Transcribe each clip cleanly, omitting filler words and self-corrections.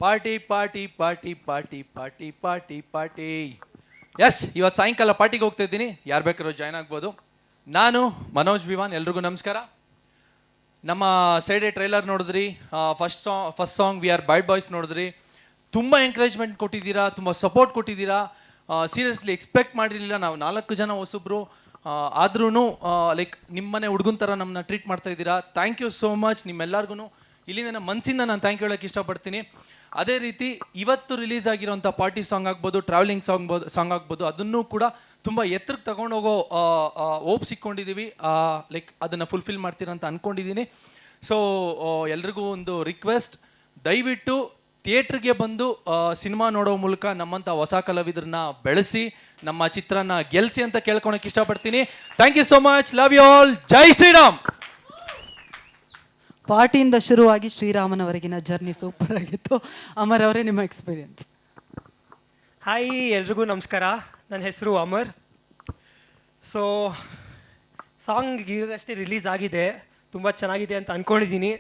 Party party party party party party party. Yes, ಇವತ್ತು ಸಾಯಂಕಾಲ ಪಾರ್ಟಿಗೆ ಹೋಗ್ತಾ ಇದ್ದೀನಿ. ಯಾರು ಬೇಕಾದ್ರೂ ಜಾಯ್ನ್ ಆಗ್ಬೋದು. ನಾನು ಮನೋಜ್ ವಿವಾನ್. ಎಲ್ರಿಗೂ ನಮಸ್ಕಾರ. ನಮ್ಮ ಸೈಡೆ ಟ್ರೈಲರ್ ನೋಡಿದ್ರಿ, first song we are bad boys ನೋಡಿದ್ರಿ. ತುಂಬ ಎಂಕರೇಜ್ಮೆಂಟ್ ಕೊಟ್ಟಿದ್ದೀರಾ, ತುಂಬ ಸಪೋರ್ಟ್ ಕೊಟ್ಟಿದ್ದೀರಾ. ಸೀರಿಯಸ್ಲಿ ಎಕ್ಸ್ಪೆಕ್ಟ್ ಮಾಡಿರಲಿಲ್ಲ. ನಾವು 4 ಜನ ಹೊಸಬ್ರು, ಆದ್ರೂ ಲೈಕ್ ನಿಮ್ಮನೆ ಹುಡುಗನ ಥರ ನಮ್ಮನ್ನ ಟ್ರೀಟ್ ಮಾಡ್ತಾ ಇದ್ದೀರಾ. ಥ್ಯಾಂಕ್ ಯು ಸೋ ಮಚ್ ನಿಮ್ಮೆಲ್ಲರಿಗೂ. ಇಲ್ಲಿಂದ ನನ್ನ ಮನಸ್ಸಿಂದ ನಾನು ಥ್ಯಾಂಕ್ ಯು ಹೇಳೋಕ್ಕೆ ಇಷ್ಟಪಡ್ತೀನಿ. ಅದೇ ರೀತಿ ಇವತ್ತು ರಿಲೀಸ್ ಆಗಿರೋಂಥ ಪಾರ್ಟಿ ಸಾಂಗ್ ಆಗ್ಬೋದು, ಟ್ರಾವೆಲಿಂಗ್ ಸಾಂಗ್ ಆಗ್ಬೋದು, ಅದನ್ನು ಕೂಡ ತುಂಬ ಎತ್ತರಕ್ಕೆ ತಗೊಂಡೋಗೋ ಓಪ್ ಸಿಕ್ಕೊಂಡಿದ್ದೀವಿ. ಲೈಕ್ ಅದನ್ನು ಫುಲ್ಫಿಲ್ ಮಾಡ್ತೀರಾ ಅಂತ ಅಂದ್ಕೊಂಡಿದ್ದೀನಿ. ಸೊ ಎಲ್ರಿಗೂ ಒಂದು ರಿಕ್ವೆಸ್ಟ್, ದಯವಿಟ್ಟು ಥಿಯೇಟ್ರಿಗೆ ಬಂದು ಸಿನಿಮಾ ನೋಡೋ ಮೂಲಕ ನಮ್ಮಂಥ ಹೊಸ ಕಲಾವಿದರನ್ನ ಬೆಳೆಸಿ ನಮ್ಮ ಚಿತ್ರನ ಗೆಲ್ಲಿಸಿ ಅಂತ ಕೇಳ್ಕೊಳಕ್ಕೆ ಇಷ್ಟಪಡ್ತೀನಿ. Thank you so much, love you all, ಜೈ ಶ್ರೀರಾಮ್. ಪಾರ್ಟಿಯಿಂದ ಶುರುವಾಗಿ ಶ್ರೀರಾಮನವರೆಗಿನ ಜರ್ನಿ ಸೂಪರ್ ಆಗಿತ್ತು. ಅಮರ್ ಅವರೇ, ನಿಮ್ಮ ಎಕ್ಸ್ಪೀರಿಯನ್ಸ್. ಹಾಯ್, ಎಲ್ರಿಗೂ ನಮಸ್ಕಾರ. ನನ್ನ ಹೆಸರು ಅಮರ್. ಸೊ ಸಾಂಗ್ ಈಗಷ್ಟೇ ರಿಲೀಸ್ ಆಗಿದೆ, ತುಂಬ ಚೆನ್ನಾಗಿದೆ ಅಂತ ಅಂದ್ಕೊಂಡಿದ್ದೀನಿ.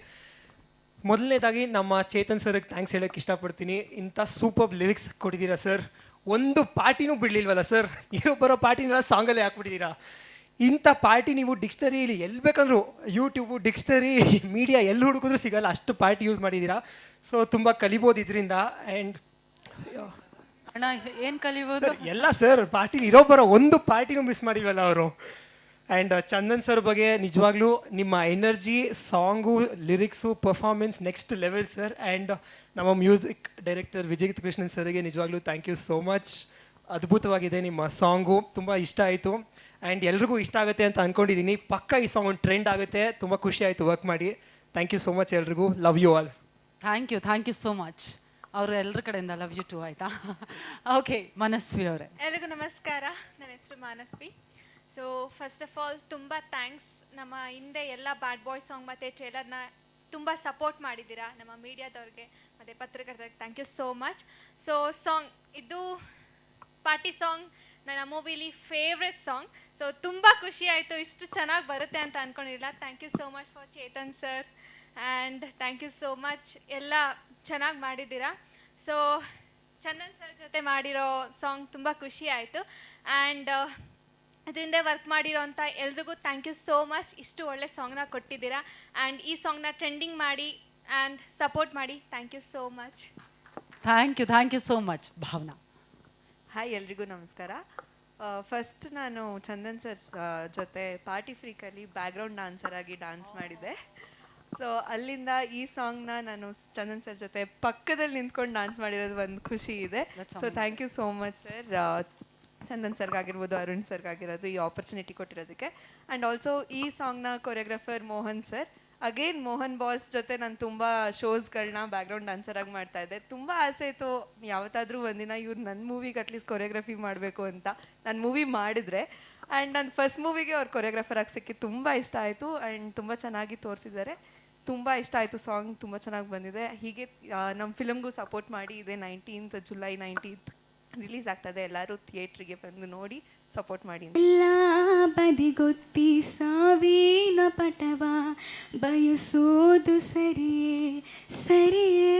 ಮೊದಲನೇದಾಗಿ ನಮ್ಮ ಚೇತನ್ ಸರ್ಗೆ ಥ್ಯಾಂಕ್ಸ್ ಹೇಳೋಕ್ಕೆ ಇಷ್ಟಪಡ್ತೀನಿ. ಇಂಥ ಸೂಪರ್ ಲಿರಿಕ್ಸ್ ಕೊಟ್ಟಿದ್ದೀರಾ ಸರ್. ಒಂದು ಪಾರ್ಟಿನೂ ಬಿಡಲಿಲ್ವಲ್ಲ ಸರ್. ಇರೋ ಬರೋ ಪಾರ್ಟಿನೆಲ್ಲ ಸಾಂಗಲ್ಲೇ ಹಾಕ್ಬಿಟ್ಟಿದ್ದೀರಾ. ಇಂಥ ಪಾರ್ಟಿ ನೀವು ಡಿಕ್ಷ್ನರಿಲಿ ಎಲ್ಲಿ ಬೇಕಂದ್ರು, ಯೂಟ್ಯೂಬು, ಡಿಕ್ಷ್ನರಿ, ಮೀಡಿಯಾ ಎಲ್ಲಿ ಹುಡುಕಿದ್ರೂ ಸಿಗಲ್ಲ, ಅಷ್ಟು ಪಾರ್ಟಿ ಯೂಸ್ ಮಾಡಿದ್ದೀರಾ. ಸೊ ತುಂಬ ಕಲಿಬೋದು ಇದರಿಂದ. ಆ್ಯಂಡ್ ಅಣ್ಣ, ಏನು ಕಲಿಬೋದು ಎಲ್ಲ ಸರ್, ಪಾರ್ಟಿಲಿ ಇರೋ ಬರೋ ಒಂದು ಪಾರ್ಟಿನೂ ಮಿಸ್ ಮಾಡಿಲ್ವಲ್ಲ ಅವರು. ಆ್ಯಂಡ್ ಚಂದನ್ ಸರ್ ಬಗ್ಗೆ ನಿಜವಾಗ್ಲೂ ನಿಮ್ಮ energy, song, lyrics, performance next level sir. And ನಮ್ಮ ಮ್ಯೂಸಿಕ್ ಡೈರೆಕ್ಟರ್ ವಿಜಯ್ ಕೃಷ್ಣನ್ ಸರ್ಗೆ ನಿಜವಾಗ್ಲೂ ಥ್ಯಾಂಕ್ ಯು ಸೋ ಮಚ್. ಅದ್ಭುತವಾಗಿದೆ ನಿಮ್ಮ ಸಾಂಗು, ತುಂಬ ಇಷ್ಟ ಆಯಿತು. ಆ್ಯಂಡ್ ಎಲ್ರಿಗೂ ಇಷ್ಟ ಆಗುತ್ತೆ ಅಂತ ಅಂದ್ಕೊಂಡಿದ್ದೀನಿ. ಪಕ್ಕ ಈ ಸಾಂಗ್ ಒಂದು ಟ್ರೆಂಡ್ ಆಗುತ್ತೆ. ತುಂಬ ಖುಷಿ ಆಯಿತು ವರ್ಕ್ ಮಾಡಿ. ಥ್ಯಾಂಕ್ ಯು ಸೋ ಮಚ್ ಎಲ್ರಿಗೂ. Love you all. Thank you so much. ಅವರು ಎಲ್ಲರ ಕಡೆಯಿಂದ ಲವ್ ಯು ಟು, ಆಯಿತಾ? ಓಕೆ, ಮನಸ್ವಿ ಅವರೇ. ಎಲ್ರಿಗೂ ನಮಸ್ಕಾರ. ನನ್ನ ಹೆಸರು Manasvi. So first of all ತುಂಬ ಥ್ಯಾಂಕ್ಸ್. ನಮ್ಮ ಹಿಂದೆ ಎಲ್ಲ ಬ್ಯಾಡ್ ಬಾಯ್ ಸಾಂಗ್ ಮತ್ತು ಟ್ರೇಲರ್ನ ತುಂಬ ಸಪೋರ್ಟ್ ಮಾಡಿದ್ದೀರಾ. ನಮ್ಮ ಮೀಡಿಯಾದವ್ರಿಗೆ ಮತ್ತು ಪತ್ರಕರ್ತರಿಗೆ thank you so much. So song ಇದು ಪಾರ್ಟಿ ಸಾಂಗ್ ನನ್ನ ಮೂವಿಲಿ ಫೇವ್ರೆಟ್ ಸಾಂಗ್. ಸೊ ತುಂಬ ಖುಷಿ ಆಯಿತು, ಇಷ್ಟು ಚೆನ್ನಾಗಿ ಬರುತ್ತೆ ಅಂತ ಅಂದ್ಕೊಂಡಿರಲಿಲ್ಲ. Thank you so much for Chetan sir and thank you so much. ಎಲ್ಲ ಚೆನ್ನಾಗಿ ಮಾಡಿದ್ದೀರಾ. ಸೊ ಚಂದನ್ ಸರ್ ಜೊತೆ ಮಾಡಿರೋ ಸಾಂಗ್ ತುಂಬ ಖುಷಿ ಆಯಿತು. ಆ್ಯಂಡ್ ಇದರಿಂದ ವರ್ಕ್ ಮಾಡಿರೋಂಥ ಎಲ್ರಿಗೂ ಥ್ಯಾಂಕ್ ಯು ಸೋ ಮಚ್. ಇಷ್ಟು ಒಳ್ಳೆ ಸಾಂಗ್ನ ಕೊಟ್ಟಿದ್ದೀರಾ ಆ್ಯಂಡ್ ಈ ಸಾಂಗ್ನ ಟ್ರೆಂಡಿಂಗ್ ಮಾಡಿ ಆ್ಯಂಡ್ ಸಪೋರ್ಟ್ ಮಾಡಿ. Thank you so much. Thank you so much. Bhavana. Hi, ಎಲ್ರಿಗೂ ನಮಸ್ಕಾರ. ಫಸ್ಟ್ ನಾನು ಚಂದನ್ ಸರ್ ಜೊತೆ ಪಾರ್ಟಿ ಫ್ರೀಕಲ್ಲಿ ಬ್ಯಾಕ್ಗ್ರೌಂಡ್ ಡ್ಯಾನ್ಸರ್ ಆಗಿ ಡ್ಯಾನ್ಸ್ ಮಾಡಿದ್ದೆ. ಸೊ ಅಲ್ಲಿಂದ ಈ ಸಾಂಗ್ನ ನಾನು ಚಂದನ್ ಸರ್ ಜೊತೆ ಪಕ್ಕದಲ್ಲಿ ನಿಂತ್ಕೊಂಡು ಡ್ಯಾನ್ಸ್ ಮಾಡಿರೋದು ಒಂದು ಖುಷಿ ಇದೆ. So thank you so much sir. Chandan ಸರ್ಗಾಗಿರ್ಬೋದು, ಅರುಣ್ ಸರ್ಗಾಗಿರೋದು ಈ ಆಪರ್ಚುನಿಟಿ ಕೊಟ್ಟಿರೋದಕ್ಕೆ. ಆ್ಯಂಡ್ ಆಲ್ಸೋ ಈ ಸಾಂಗ್ನ choreographer Mohan sir. Again Mohan boss ಜೊತೆ ನಾನು ತುಂಬ ಶೋಸ್ಗಳನ್ನ ಬ್ಯಾಕ್ಗ್ರೌಂಡ್ ಡ್ಯಾನ್ಸರಾಗಿ ಮಾಡ್ತಾ ಇದ್ದೆ. ತುಂಬ ಆಸೆ ಇತ್ತು ಯಾವತ್ತಾದರೂ ಒಂದಿನ ಇವ್ರು ನನ್ನ ಮೂವಿಗೆ ಅಟ್ಲೀಸ್ಟ್ ಕೊರಿಯೋಗ್ರಫಿ ಮಾಡಬೇಕು ಅಂತ. ನಾನು ಮೂವಿ ಮಾಡಿದರೆ ಆ್ಯಂಡ್ ನನ್ನ ಫಸ್ಟ್ ಮೂವಿಗೆ ಅವ್ರು ಕೊರಿಯೋಗ್ರಾಫರ್ ಆಗಿ ಸಿಕ್ಕಿ ತುಂಬ ಇಷ್ಟ ಆಯಿತು. ಆ್ಯಂಡ್ ತುಂಬ ಚೆನ್ನಾಗಿ ತೋರಿಸಿದ್ದಾರೆ. ತುಂಬ ಇಷ್ಟ ಆಯಿತು. ಸಾಂಗ್ ತುಂಬ ಚೆನ್ನಾಗಿ ಬಂದಿದೆ. ಹೀಗೆ ನಮ್ಮ ಫಿಲಮ್ಗೂ ಸಪೋರ್ಟ್ ಮಾಡಿ. ಇದೆ ಜುಲೈ 19 ರಿಲೀಸ್ ಆಗ್ತದೆ. ಎಲ್ಲರೂ ಥಿಯೇಟ್ರಿಗೆ ಬಂದು ನೋಡಿ ಸಪೋರ್ಟ್ ಮಾಡಿ. ಎಲ್ಲ ಬದಿಗೊತ್ತಿ ಸಾವಿನ ಪಟವ ಬಯಸೋದು ಸರಿಯೇ ಸರಿಯೇ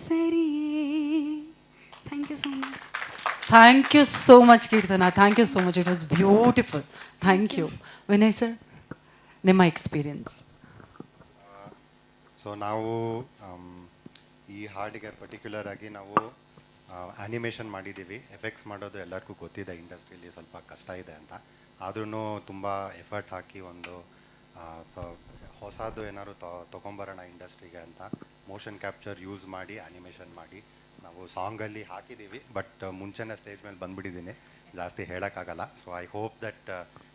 ಸರಿಯೇ. Thank you so much. Thank you so much Keerthana. Thank you so much. It was beautiful. Thank you. Vinay sir, ನಿಮ್ಮ ಎಕ್ಸ್ಪೀರಿಯನ್ಸ್. ಸೊ ನಾವು ಈ ಹಾಡಿಗೆ ಪರ್ಟಿಕ್ಯುಲರ್ ಆಗಿ ನಾವು ಆ್ಯನಿಮೇಷನ್ ಮಾಡಿದ್ದೀವಿ. ಎಫೆಕ್ಟ್ಸ್ ಮಾಡೋದು ಎಲ್ಲರಿಗೂ ಗೊತ್ತಿದೆ, ಇಂಡಸ್ಟ್ರಿಯಲ್ಲಿ ಸ್ವಲ್ಪ ಕಷ್ಟ ಇದೆ ಅಂತ. ಆದ್ರೂ ತುಂಬ ಎಫರ್ಟ್ ಹಾಕಿ ಒಂದು ಹೊಸದು ಏನಾದ್ರು ತೊಗೊಂಬರೋಣ ಇಂಡಸ್ಟ್ರಿಗೆ ಅಂತ ಮೋಷನ್ ಕ್ಯಾಪ್ಚರ್ ಯೂಸ್ ಮಾಡಿ ಆ್ಯನಿಮೇಷನ್ ಮಾಡಿ ನಾವು ಸಾಂಗಲ್ಲಿ ಹಾಕಿದ್ದೀವಿ. ಬಟ್ ಮುಂಚೆನೇ ಸ್ಟೇಜ್ ಮೇಲೆ ಬಂದುಬಿಟ್ಟಿದ್ದೀನಿ, ಜಾಸ್ತಿ ಹೇಳೋಕ್ಕಾಗಲ್ಲ. ಸೊ ಐ ಹೋಪ್ ದಟ್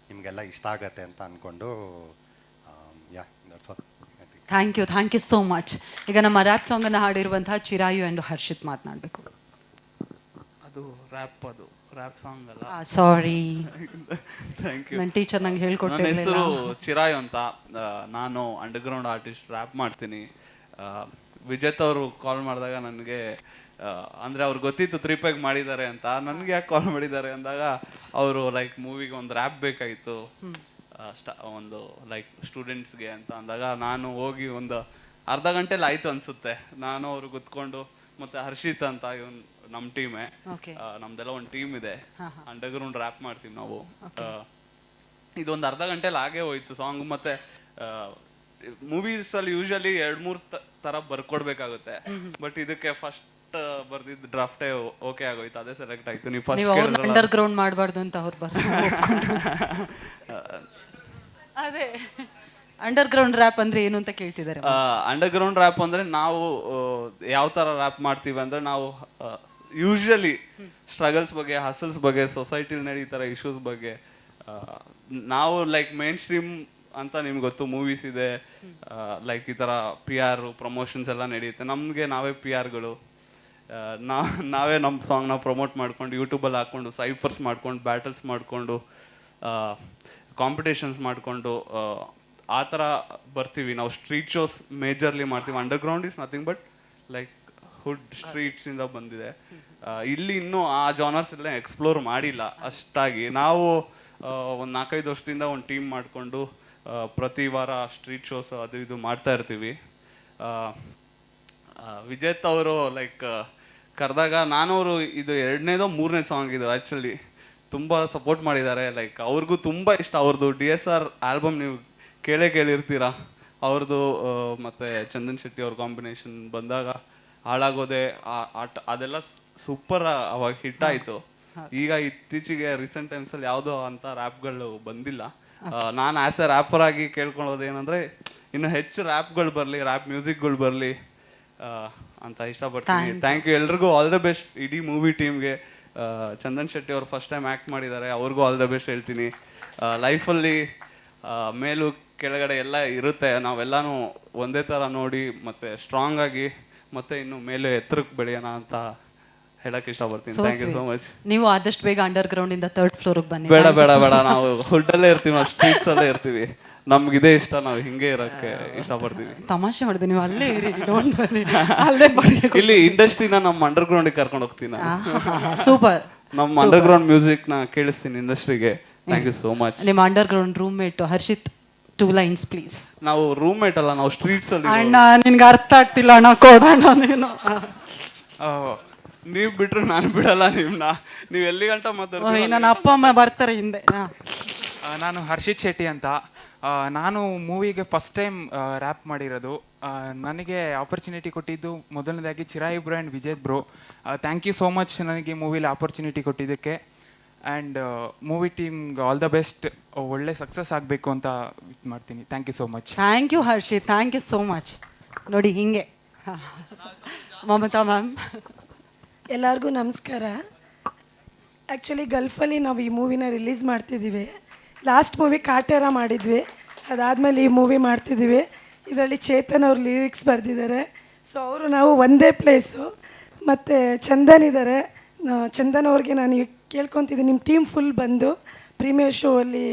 ನಿಮಗೆಲ್ಲ ಇಷ್ಟ ಆಗತ್ತೆ ಅಂತ ಅಂದ್ಕೊಂಡು yeah that's all. Thank you so much. ಈಗ ನಮ್ಮ ರ್ಯಾಪ್ ಸಾಂಗನ್ನು ಹಾಡಿರುವಂತಹ ಚಿರಾಯು ಆ್ಯಂಡ್ ಹರ್ಷಿತ್ ಮಾತನಾಡಬೇಕು. ಅದು ರ್ಯಾಪ್ ಸಾಂಗ್ ಅಲ್ಲ, ಸಾರಿ. Thank you. ನನ್ನ ಟೀಚರ್ ನಂಗೆ ನನ್ನ ಹೇಳ್ಕೊಟ್ಟಿರಲಿಲ್ಲ. ಹೆಸರು ಚಿರಾಯು ಅಂತ. ನಾನು ಅಂಡರ್ಗ್ರೌಂಡ್ ಆರ್ಟಿಸ್ಟ್, ರ್ಯಾಪ್ ಮಾಡ್ತೀನಿ. ವಿಜೇತ್ ಅವರು ಕಾಲ್ ಮಾಡಿದಾಗ ನನಗೆ ಅಂದರೆ ಅವ್ರಿಗೆ ಗೊತ್ತಿತ್ತು 3 ಪೆಗ್ ಮಾಡಿದ್ದಾರೆ ಅಂತ. ನನಗೆ ಯಾಕೆ ಕಾಲ್ ಮಾಡಿದ್ದಾರೆ ಅಂದಾಗ ಅವರು ಲೈಕ್ ಮೂವಿಗೆ ಒಂದು ರ್ಯಾಪ್ ಬೇಕಾಗಿತ್ತು, ಒಂದು ಲೈಕ್ ಸ್ಟೂಡೆಂಟ್ಸ್ಗೆ ಅಂತ ಅಂದಾಗ ನಾನು ಹೋಗಿ ಒಂದು ಅರ್ಧ ಗಂಟೆಲಿ ಆಯಿತು ಅನಿಸುತ್ತೆ. ನಾನು ಅವರು ಕೂತ್ಕೊಂಡು ಮತ್ತು ಹರ್ಷಿತ್ ಅಂತ ಇವನ್ ನಮ್ಮ ಟೀಮೇ. Okay. ನಮ್ದೆಲ್ಲ ಒಂದು ಟೀಮ್ ಇದೆ, ಅಂಡರ್ಗ್ರೌಂಡ್ ರ್ಯಾಪ್ ಮಾಡ್ತೀವಿ ನಾವು. ಇದೊಂದು ಅರ್ಧ ಗಂಟೆಲಿ ಆಗೇ ಹೋಯ್ತು ಸಾಂಗ್. ಮತ್ತೆ ಮೂವೀಸಲ್ಲಿ ಯೂಶಲಿ 2-3 ಥರ ಬರ್ಕೊಡ್ಬೇಕಾಗುತ್ತೆ, ಬಟ್ ಇದಕ್ಕೆ ಫಸ್ಟ್ ಬರ್ದಿದ್ದು ಡ್ರಾಫ್ಟೇ ಓಕೆ ಆಗೋಯ್ತು, ಅದೇ ಸೆಲೆಕ್ಟ್ ಆಯ್ತು. ನೀವು ಫಸ್ಟ್ ನೀವು ಅವ್ರನ್ನ ಅಂಡರ್ ಗ್ರೌಂಡ್ ಮಾಡಬಾರ್ದು ಅಂತ ಅವ್ರು ಅದೇ ಅಂಡರ್ ಗ್ರೌಂಡ್ ರ್ಯಾಪ್ ಅಂದ್ರೆ ಏನು ಅಂತ ಕೇಳ್ತಿದ್ದಾರೆ. ಅಂಡರ್ಗ್ರೌಂಡ್ ರ್ಯಾಪ್ ಅಂದ್ರೆ ನಾವು ಯಾವ ತರ ರ್ಯಾಪ್ ಮಾಡ್ತೀವಿ ಅಂದ್ರೆ, ನಾವು ಯೂಶಲಿ ಸ್ಟ್ರಗಲ್ಸ್ ಬಗ್ಗೆ, ಹಸಲ್ಸ್ ಬಗ್ಗೆ, ಸೊಸೈಟಿಲಿ ನಡೀತಾರೆ ಇಶ್ಯೂಸ್ ಬಗ್ಗೆ, ನಾವು ಲೈಕ್ ಮೇನ್ ಸ್ಟ್ರೀಮ್ ಅಂತ ನಿಮ್ಗೆ ಗೊತ್ತು, ಮೂವೀಸ್ ಇದೆ, ಲೈಕ್ ಈ ಥರ PR ಪ್ರಮೋಷನ್ಸ್ ಎಲ್ಲ ನಡೆಯುತ್ತೆ. ನಮಗೆ ನಾವೇ PRಗಳು, ನಾವೇ ನಮ್ಮ ಸಾಂಗ್ನ ಪ್ರಮೋಟ್ ಮಾಡ್ಕೊಂಡು ಯೂಟ್ಯೂಬಲ್ಲಿ ಹಾಕ್ಕೊಂಡು ಸೈಫರ್ಸ್ ಮಾಡ್ಕೊಂಡು ಬ್ಯಾಟಲ್ಸ್ ಮಾಡಿಕೊಂಡು ಕಾಂಪಿಟೇಷನ್ಸ್ ಮಾಡಿಕೊಂಡು ಆ ಥರ ಬರ್ತೀವಿ ನಾವು. ಸ್ಟ್ರೀಟ್ ಶೋಸ್ ಮೇಜರ್ಲಿ ಮಾಡ್ತೀವಿ. Underground is nothing but like hood ಸ್ಟ್ರೀಟ್ಸಿಂದ ಬಂದಿದೆ. ಇಲ್ಲಿ ಇನ್ನೂ ಆ ಜಾನರ್ಸ್ ಎಲ್ಲ ಎಕ್ಸ್ಪ್ಲೋರ್ ಮಾಡಿಲ್ಲ ಅಷ್ಟಾಗಿ. ನಾವು ಒಂದು 4-5 ವರ್ಷದಿಂದ ಒಂದು ಟೀಮ್ ಮಾಡಿಕೊಂಡು ಪ್ರತಿ ವಾರ ಸ್ಟ್ರೀಟ್ ಶೋಸ್ ಅದು ಇದು ಮಾಡ್ತಾ ಇರ್ತೀವಿ. ವಿಜೇತ್ ಅವರು ಲೈಕ್ ಕರೆದಾಗ ನಾನವರು ಇದು 2ನೇದೋ 3ನೇ ಸಾಂಗ್ ಇದು ಆ್ಯಕ್ಚುಲಿ ತುಂಬ ಸಪೋರ್ಟ್ ಮಾಡಿದ್ದಾರೆ. ಲೈಕ್ ಅವ್ರಿಗೂ ತುಂಬ ಇಷ್ಟ. ಅವ್ರದ್ದು DSR ಆಲ್ಬಮ್ ನೀವು ಕೇಳಿರ್ತೀರ ಅವ್ರದ್ದು. ಮತ್ತು ಚಂದನ್ ಶೆಟ್ಟಿ ಅವ್ರ ಕಾಂಬಿನೇಷನ್ ಬಂದಾಗ ಹಾಳಾಗೋದೆ ಅದೆಲ್ಲ ಸೂಪರ್ ಅವಾಗ ಹಿಟ್ ಆಯಿತು. ಈಗ ಇತ್ತೀಚೆಗೆ ರೀಸೆಂಟ್ ಟೈಮ್ಸಲ್ಲಿ ಯಾವುದೋ ಅಂತ ರ್ಯಾಪ್ಗಳು ಬಂದಿಲ್ಲ. ನಾನು ಆ್ಯಸ್ ಎ ರ್ಯಾಪರ್ ಆಗಿ ಕೇಳ್ಕೊಳ್ಳೋದು ಏನಂದರೆ, ಇನ್ನು ಹೆಚ್ಚು ರ್ಯಾಪ್ಗಳು ಬರಲಿ, ರ್ಯಾಪ್ ಮ್ಯೂಸಿಕ್ಗಳು ಬರಲಿ ಅಂತ ಇಷ್ಟಪಡ್ತೀನಿ. ಥ್ಯಾಂಕ್ ಯು ಎಲ್ರಿಗೂ, ಆಲ್ ದ ಬೆಸ್ಟ್ ಇಡೀ ಮೂವಿ ಟೀಮ್ಗೆ. ಚಂದನ್ ಶೆಟ್ಟಿ ಅವರು ಫಸ್ಟ್ ಟೈಮ್ ಆ್ಯಕ್ಟ್ ಮಾಡಿದ್ದಾರೆ, ಅವ್ರಿಗೂ ಆಲ್ ದ ಬೆಸ್ಟ್ ಹೇಳ್ತೀನಿ. ಲೈಫಲ್ಲಿ ಮೇಲೂ ಕೆಳಗಡೆ ಎಲ್ಲ ಇರುತ್ತೆ, ನಾವೆಲ್ಲನೂ ಒಂದೇ ಥರ ನೋಡಿ ಮತ್ತು ಸ್ಟ್ರಾಂಗ್ ಆಗಿ ಮತ್ತೆ ಇನ್ನು ಮೇಲೆ ಎತ್ತರಕ್ಕೆ ಬೆಳೆಯೋಣ ಅಂತ ಹೇಳಕ್ ಇಷ್ಟಪಡ್ತೀನಿ. Thank you so much. ನೀವು ಆದಷ್ಟು ಬೇಗ ಅಂಡರ್ ಗ್ರೌಂಡ್ ಇಂದ 3rd ಫ್ಲೋರ್ಗೆ ಬನ್ನಿ. ಬೇಡ ಬೇಡ ಬೇಡ, ನಾವು ಹುಡ್ಡಲ್ಲೇ ಇರ್ತೀವಿ, ನಾವು ಸ್ಟ್ರೀಟ್ಸ್ ಅಲ್ಲೇ ಇರ್ತೀವಿ. ನಮ್ಗಿದೇ ಇಷ್ಟ, ನಾವು ಹಿಂಗೆ ಇರಕ್ಕೆ ಇಷ್ಟಪಡ್ತೀವಿ. ತಮಾಷೆ ಮಾಡಿದೆ, ನೀವು ಅಲ್ಲೇ ಇರಿ, ಡೋಂಟ್ ಬನ್ನಿ, ಅಲ್ಲೇ ಬನ್ನಿ. ಇಲ್ಲಿ ಇಂಡಸ್ಟ್ರಿನ ನಮ್ಮ ಅಂಡರ್ ಗ್ರೌಂಡಿಗೆ ಕರ್ಕೊಂಡು ಹೋಗ್ತೀನಿ. ಸೂಪರ್. ನಮ್ಮ ಅಂಡರ್ ಗ್ರೌಂಡ್ ಮ್ಯೂಸಿಕ್ ನ ಕೇಳಿಸ್ತೀನಿ ಇಂಡಸ್ಟ್ರಿಗೆ. Thank you so much. ನಿಮ್ಮ underground roommate Harshit 2 lines please. ನಾವು ರೂಮ್ ಮೇಟ್ ಅಲ್ಲ, ನಾವು ಸ್ಟ್ರೀಟ್ಸ್ ಅಲ್ಲಿ. ಅಣ್ಣ ನಿನ್ಗೆ ಅರ್ಥ ಆಗ್ತಿಲ್ಲ ಅಣ್ಣ, ಕೊಡೋಣ ನೀನು. ನೀವು ಬಿಟ್ರೆ ನಾನು ಬಿಡಲ್ಲ ನಿಮ್ನ. ನೀವು ಎಲ್ಲಿ ಗಂಟ ಮಾತಾಡ್ತೀವಿ. ನನ್ನ ಅಪ್ಪ ಅಮ್ಮ ಬರ್ತಾರೆ ಹಿಂದೆ. ನಾನು ಹರ್ಷಿತ್ ಶೆಟ್ಟಿ ಅಂತ. ನಾನು ಮೂವಿಗೆ ಫಸ್ಟ್ ಟೈಮ್ ರ್ಯಾಪ್ ಮಾಡಿರೋದು. ನನಗೆ ಆಪರ್ಚುನಿಟಿ ಕೊಟ್ಟಿದ್ದು ಮೊದಲನೇದಾಗಿ Chirayu bro and Vijeth bro. Thank you so much ನನಗೆ ಮೂವಿಲಿ ಆಪರ್ಚುನಿಟಿ ಕೊಟ್ಟಿದ್ದಕ್ಕೆ. ಆ್ಯಂಡ್ ಮೂವಿ ಟೀಮ್ಗೆ ಆಲ್ ದ ಬೆಸ್ಟ್, ಒಳ್ಳೆ ಸಕ್ಸಸ್ ಆಗಬೇಕು ಅಂತ ಇದು ಮಾಡ್ತೀನಿ. Thank you so much. Thank you Harshit, thank you so much. ನೋಡಿ ಹಿಂಗೆ ಮಮತಾ ಮ್ಯಾಮ್. ಎಲ್ಲರಿಗೂ ನಮಸ್ಕಾರ. ಆ್ಯಕ್ಚುಲಿ ಗಲ್ಫಲ್ಲಿ ನಾವು ಈ ಮೂವಿನ ರಿಲೀಸ್ ಮಾಡ್ತಿದ್ದೀವಿ. ಲಾಸ್ಟ್ ಮೂವಿ ಕಾಟೇರ ಮಾಡಿದ್ವಿ, ಅದಾದಮೇಲೆ ಈ ಮೂವಿ ಮಾಡ್ತಿದ್ದೀವಿ. ಇದರಲ್ಲಿ ಚೇತನ್ ಅವ್ರು ಲಿರಿಕ್ಸ್ ಬರೆದಿದ್ದಾರೆ. ಸೊ ಅವರು ನಾವು ಒಂದೇ ಪ್ಲೇಸು. ಮತ್ತು ಚಂದನ್ ಇದ್ದಾರೆ. ಚಂದನ್ ಅವ್ರಿಗೆ ನಾನು ಕೇಳ್ಕೊತಿದ್ದೀನಿ, ನಿಮ್ಮ ಟೀಮ್ ಫುಲ್ ಬಂದು ಪ್ರೀಮಿಯರ್ ಶೋ ಅಲ್ಲಿ